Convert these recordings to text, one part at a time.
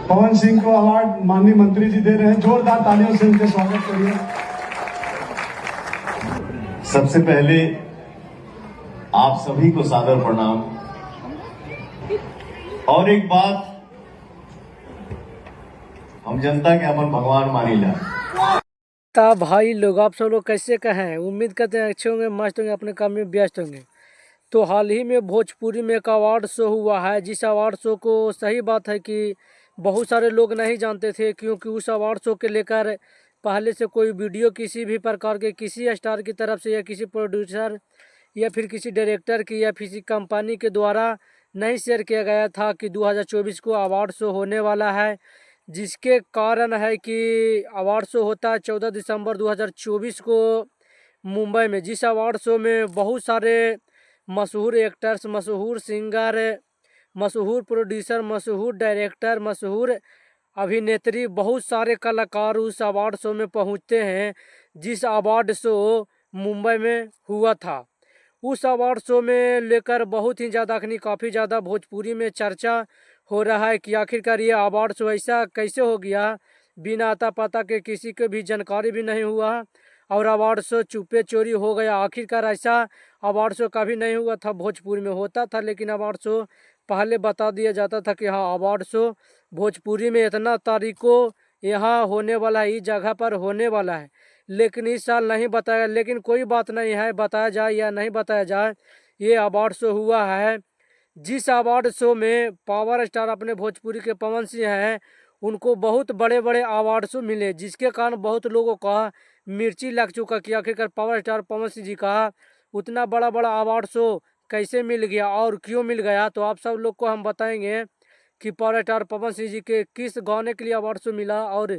पवन सिंह को अवार्ड माननीय मंत्री जी दे रहे हैं, जोरदार तालियों से उनके स्वागत करिए। सबसे पहले आप सभी को सादर प्रणाम। और एक बात, हम जनता के अपन भगवान मानीला। भाई लोग, आप सब लोग कैसे कहें? उम्मीद करते हैं अच्छे होंगे, मस्त होंगे, अपने काम में व्यस्त होंगे। तो हाल ही में भोजपुरी में एक अवार्ड शो हुआ है, जिस अवार्ड शो को सही बात है कि बहुत सारे लोग नहीं जानते थे, क्योंकि उस अवार्ड शो के लेकर पहले से कोई वीडियो किसी भी प्रकार के किसी स्टार की तरफ से या किसी प्रोड्यूसर या फिर किसी डायरेक्टर की या किसी कंपनी के द्वारा नहीं शेयर किया गया था कि 2024 को अवार्ड शो होने वाला है। जिसके कारण है कि अवार्ड शो होता है 14 दिसंबर 2024 को मुंबई में, जिस अवार्ड शो में बहुत सारे मशहूर एक्टर्स, मशहूर सिंगर, मशहूर प्रोड्यूसर, मशहूर डायरेक्टर, मशहूर अभिनेत्री, बहुत सारे कलाकार उस अवार्ड शो में पहुंचते हैं। जिस अवार्ड शो मुंबई में हुआ था, उस अवार्ड शो में लेकर बहुत ही ज़्यादा काफ़ी ज़्यादा भोजपुरी में चर्चा हो रहा है कि आखिरकार ये अवार्ड शो ऐसा कैसे हो गया, बिना आता पता के, किसी को भी जानकारी भी नहीं हुआ और अवार्ड शो चुपे चोरी हो गया। आखिरकार ऐसा अवार्ड शो कभी नहीं हुआ था, भोजपुरी में होता था लेकिन अवार्ड शो पहले बता दिया जाता था कि हाँ अवार्ड शो भोजपुरी में इतना तारीख को यहाँ होने वाला है, इस जगह पर होने वाला है, लेकिन इस साल नहीं बताया। लेकिन कोई बात नहीं है, बताया जाए या नहीं बताया जाए, ये अवार्ड शो हुआ है। जिस अवार्ड शो में पावर स्टार अपने भोजपुरी के पवन सिंह हैं, उनको बहुत बड़े बड़े अवार्ड शो मिले, जिसके कारण बहुत लोगों का मिर्ची लग चुका कि आखिरकार पावर स्टार पवन सिंह जी का उतना बड़ा बड़ा अवार्ड शो कैसे मिल गया और क्यों मिल गया। तो आप सब लोग को हम बताएंगे कि पावर स्टार पवन सिंह जी के किस गाने के लिए अवार्ड शो मिला और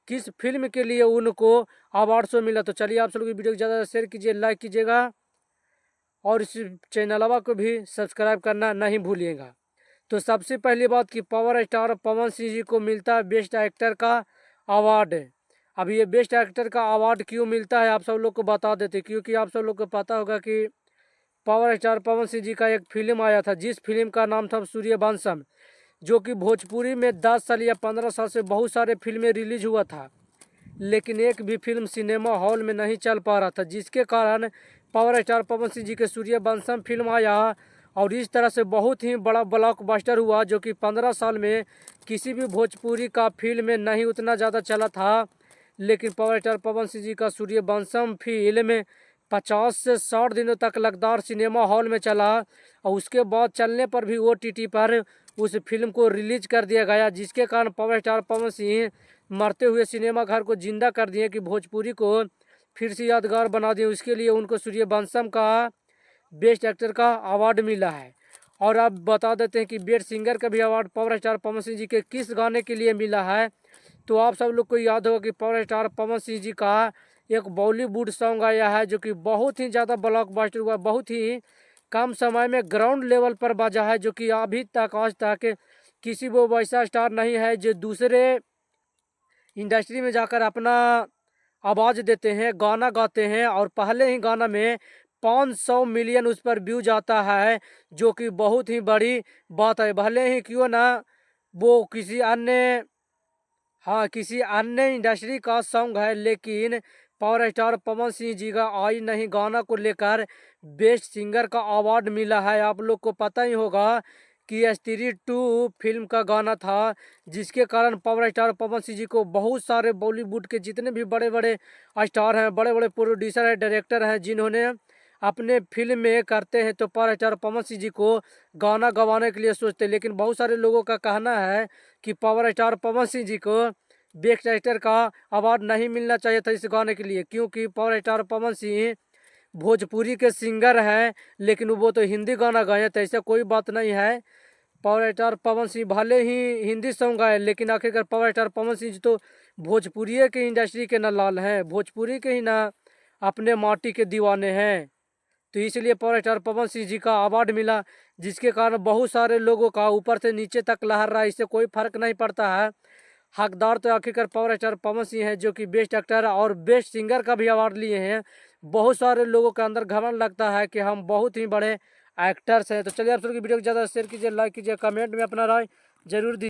किस फिल्म के लिए उनको अवार्ड शो मिला। तो चलिए आप सब लोग वीडियो को ज़्यादा शेयर कीजिए, लाइक कीजिएगा और इस चैनलवा को भी सब्सक्राइब करना नहीं भूलिएगा। तो सबसे पहली बात कि पावर स्टार पवन सिंह जी को मिलता है बेस्ट एक्टर का अवार्ड। अब ये बेस्ट एक्टर का अवार्ड क्यों मिलता है आप सब लोग को बता देते, क्योंकि आप सब लोग को पता होगा कि पावर स्टार पवन सिंह जी का एक फिल्म आया था, जिस फिल्म का नाम था सूर्यवंशम, जो कि भोजपुरी में 10 साल या 15 साल से बहुत सारे फिल्में रिलीज हुआ था, लेकिन एक भी फिल्म सिनेमा हॉल में नहीं चल पा रहा था। जिसके कारण पावर स्टार पवन सिंह जी के सूर्यवंशम फिल्म आया और इस तरह से बहुत ही बड़ा ब्लॉकबस्टर हुआ, जो कि 15 साल में किसी भी भोजपुरी का फिल्म में नहीं उतना ज़्यादा चला था। लेकिन पावर स्टार पवन सिंह जी का सूर्यवंशम फिल्म 50 से 60 दिनों तक लगातार सिनेमा हॉल में चला और उसके बाद चलने पर भी OTT पर उस फिल्म को रिलीज कर दिया गया, जिसके कारण पावर स्टार पवन सिंह मरते हुए सिनेमा घर को जिंदा कर दिए कि भोजपुरी को फिर से यादगार बना दिए। उसके लिए उनको सूर्यवंशम का बेस्ट एक्टर का अवार्ड मिला है। और अब बता देते हैं कि बेस्ट सिंगर का भी award power star Pawan Singh ji के किस गाने के लिए मिला है। तो आप सब लोग को याद होगा कि पावर स्टार पवन सिंह जी का एक बॉलीवुड सॉन्ग आया है, जो कि बहुत ही ज़्यादा ब्लॉकबस्टर हुआ, बहुत ही कम समय में ग्राउंड लेवल पर बजा है, जो कि अभी तक आज तक किसी वो वैसा स्टार नहीं है जो दूसरे इंडस्ट्री में जाकर अपना आवाज़ देते हैं, गाना गाते हैं और पहले ही गाना में 500 मिलियन उस पर व्यूज आता है, जो कि बहुत ही बड़ी बात है। भले ही क्यों ना वो किसी अन्य, हाँ किसी अन्य इंडस्ट्री का सॉन्ग है, लेकिन पावर स्टार पवन सिंह जी का आई नहीं गाना को लेकर बेस्ट सिंगर का अवार्ड मिला है। आप लोग को पता ही होगा कि स्त्री 2 फिल्म का गाना था, जिसके कारण पावर स्टार पवन सिंह जी को बहुत सारे बॉलीवुड के जितने भी बड़े बड़े स्टार हैं, बड़े बड़े प्रोड्यूसर हैं, डायरेक्टर हैं, जिन्होंने अपने फिल्म में करते हैं तो पावर स्टार पवन सिंह जी को गाना गवाने के लिए सोचते हैं। लेकिन बहुत सारे लोगों का कहना है कि पावर स्टार पवन सिंह जी को बेस्ट एक्टर का अवार्ड नहीं मिलना चाहिए था इस गाने के लिए, क्योंकि पावर स्टार पवन सिंह भोजपुरी के सिंगर हैं, लेकिन वो तो हिंदी गाना गाए, तो ऐसा कोई बात नहीं है। पावर स्टार पवन सिंह भले ही हिंदी सॉन्ग गाए, लेकिन आखिरकार पावर स्टार पवन सिंह जी तो भोजपुरी के इंडस्ट्री के ना लाल हैं, भोजपुरी के ही ना अपने माटी के दीवाने हैं। तो इसलिए पावर स्टार पवन सिंह जी का अवार्ड मिला, जिसके कारण बहुत सारे लोगों का ऊपर से नीचे तक लहर रहा है, इससे कोई फर्क नहीं पड़ता है। हकदार तो आखिरकार पावर स्टार पवन सिंह है, जो कि बेस्ट एक्टर और बेस्ट सिंगर का भी अवार्ड लिए हैं। बहुत सारे लोगों के अंदर घमंड लगता है कि हम बहुत ही बड़े एक्टर्स हैं। तो चलिए आप सबकी वीडियो को ज़्यादा शेयर कीजिए, लाइक कीजिए, कमेंट में अपना राय जरूर दीजिए।